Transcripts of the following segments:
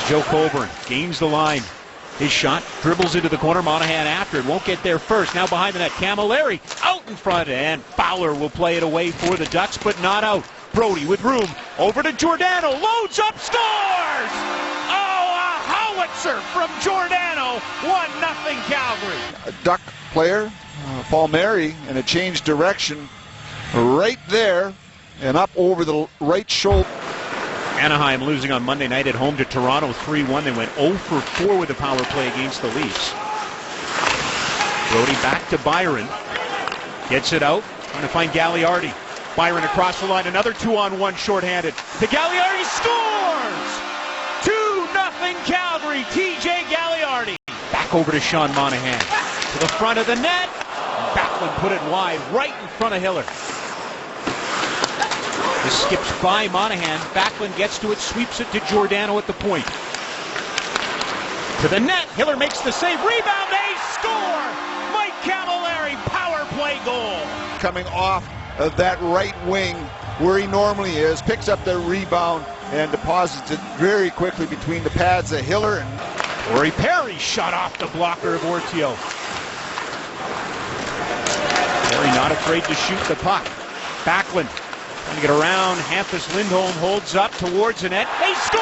Here's Joe Colborne, gains the line. His shot dribbles into the corner. Monahan after it. Won't get there first. Now behind the net. Camilleri out in front. And Fowler will play it away for the Ducks, but not out. Brody with room. Over to Giordano. Loads up. Scores! Oh, a howitzer from Giordano. 1-0 Calgary. A Duck player, Palmieri, and a change direction right there and up over the right shoulder. Anaheim losing on Monday night at home to Toronto 3-1. They went 0 for 4 with the power play against the Leafs. Brody back to Byron. Gets it out. Trying to find Gagliardi. Byron across the line. Another 2-on-1 shorthanded. To Gagliardi scores! 2-0 Calgary. TJ Gagliardi. Back over to Sean Monahan. To the front of the net. Backlund put it wide right in front of Hiller. This skips by Monahan. Backlund gets to it, sweeps it to Giordano at the point. To the net. Hiller makes the save. Rebound. They score! Mike Camilleri, power play goal. Coming off of that right wing where he normally is, picks up the rebound and deposits it very quickly between the pads of Hiller and Corey Perry shot off the blocker of Ortio. Perry not afraid to shoot the puck. Backlund trying to get around. Hampus Lindholm holds up towards the net. They score!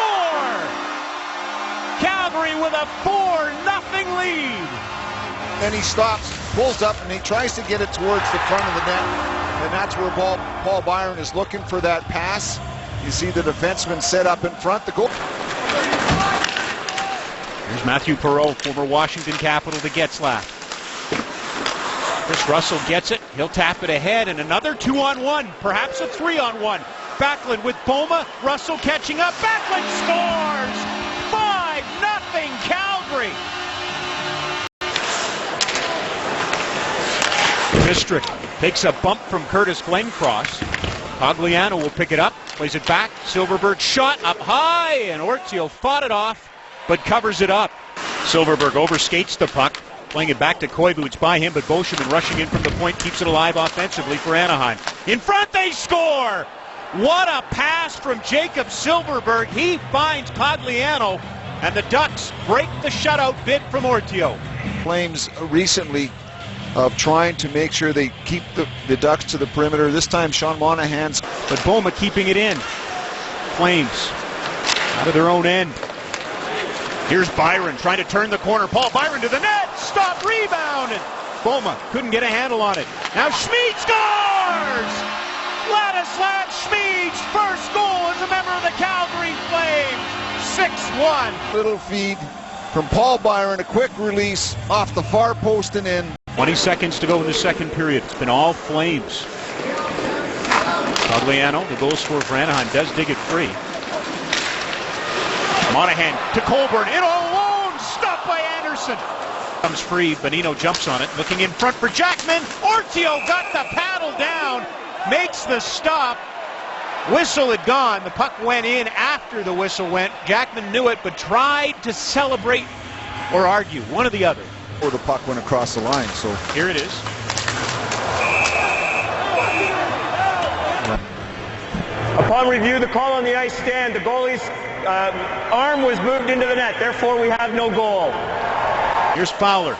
Calgary with a 4-0 lead. then he stops, pulls up, and he tries to get it towards the front of the net. And that's where Paul Byron is looking for that pass. You see the defenseman set up in front. The goal. Here's Matthew Perreault, former Washington Capital, to Getzlaf. Chris Russell gets it. He'll tap it ahead, and another 2-on-1, perhaps a 3-on-1. Backlund with Boma. Russell catching up. Backlund scores! 5-0 Calgary. Mistrick takes a bump from Curtis Glencross. Cogliano will pick it up, plays it back. Silverberg shot up high, and Ortio fought it off, but covers it up. Silverberg overskates the puck, playing it back to Koivu. It's by him, but Beauchemin rushing in from the point keeps it alive offensively for Anaheim. In front, they score! What a pass from Jacob Silverberg. He finds Cogliano, and the Ducks break the shutout bid from Ortio. Flames recently of trying to make sure they keep the Ducks to the perimeter. This time Sean Monahan's. But Boma keeping it in. Flames out of their own end. Here's Byron trying to turn the corner. Paul Byron to the net. Stop, rebound. And Boma couldn't get a handle on it. Now Schmid scores! Ladislav Schmid's first goal as a member of the Calgary Flames. 6-1. Little feed from Paul Byron. A quick release off the far post and in. 20 seconds to go in the second period. It's been all Flames. Cogliano, the goal scorer for Anaheim, does dig it free. Monahan to Colborne, in all alone, stopped by Anderson. Comes free, Bonino jumps on it, looking in front for Jackman. Ortio got the paddle down, makes the stop. Whistle had gone, the puck went in after the whistle went. Jackman knew it, but tried to celebrate or argue, one or the other. Or the puck went across the line, so here it is. Upon review, the call on the ice stand, the goalie's arm was moved into the net. Therefore, we have no goal. Here's Fowler.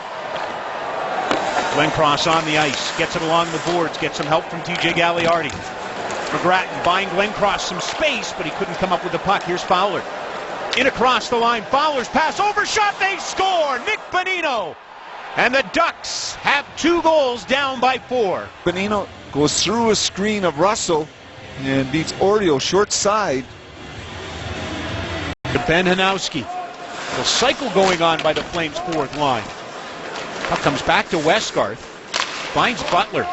Glencross on the ice, gets it along the boards, gets some help from TJ Gagliardi. McGrattan buying Glencross some space, but he couldn't come up with the puck. Here's Fowler. In across the line, Fowler's pass, overshot, they score! Nick Bonino! And the Ducks have 2 goals, down by 4. Bonino goes through a screen of Russell and beats Ortio short side. To Ben Hanowski. The cycle going on by the Flames' fourth line. Puck comes back to Westgarth. Finds Butler.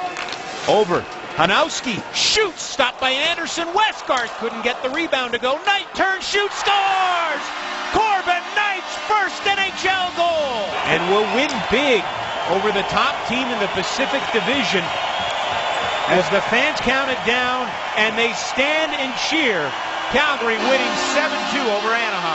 Over. Hanowski shoots, stopped by Anderson. Westgarth couldn't get the rebound to go. Knight turns, shoots, scores! Corbin Knight's first NHL goal! And will win big over the top team in the Pacific Division as the fans count it down and they stand and cheer. Calgary winning 7-2 over Anaheim.